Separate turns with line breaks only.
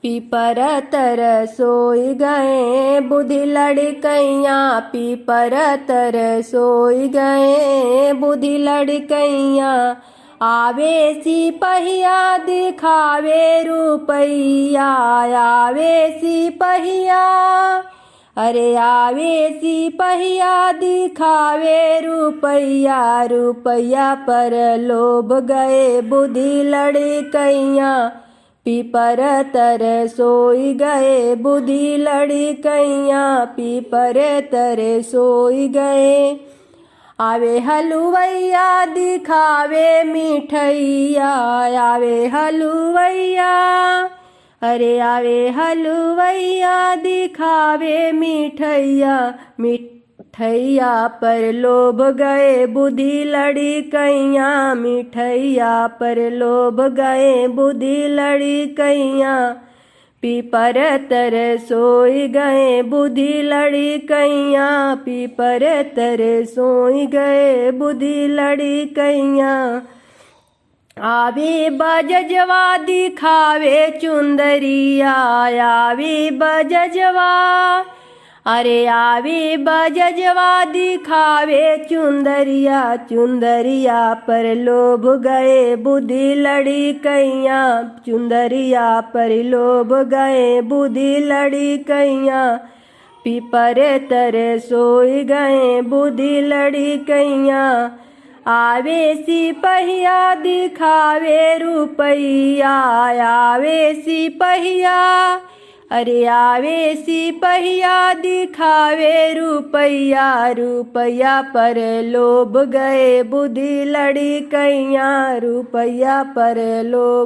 पीपर तर सोई गए बुद्धि लड़कैया, पीपर तर सोई गए बुद्धि लड़कैया। आवे सिपहिया दिखावे रुपैया, आवे सिपहिया, अरे आवे सिपहिया दिखावे रुपैया। रुपैया पर लोभ गए बुद्धि लड़कैया, पीपर तर सोई गए बुद्धि लड़कैया, पीपर तर सोई गए। आवे हलुवैया दिखावे मिठैया, आवे हलुवैया, अरे आवे हलुवैया दिखावे मिठैया। मिठैया पर लोभ गए बुद्धि लड़कैया, मिठैया पर लोभ गए बुद्धि लड़कैया। पीपर तर सोई गए बुद्धि लड़कैया, पीपर तर सोई गए बुद्धि लड़कैया। आवे बजजवा दिखावे चुंदरिया, आवे बजजवा, अरे आवे बजजवा दिखावे चुंदरिया। चुंदरिया पर लोभ गए बुद्धि लड़कैया, चुंदरिया पर लोभ गए बुद्धि लड़कैया। पीपर तर सोई गए बुद्धि लड़कैया। आवे सिपहिया दिखावे रुपैया, आवे सिपहिया, अरे आवे सिपहिया दिखावे रुपैया। रुपैया पर लोभ गए बुद्धि लड़कैया, रुपैया पर लोभ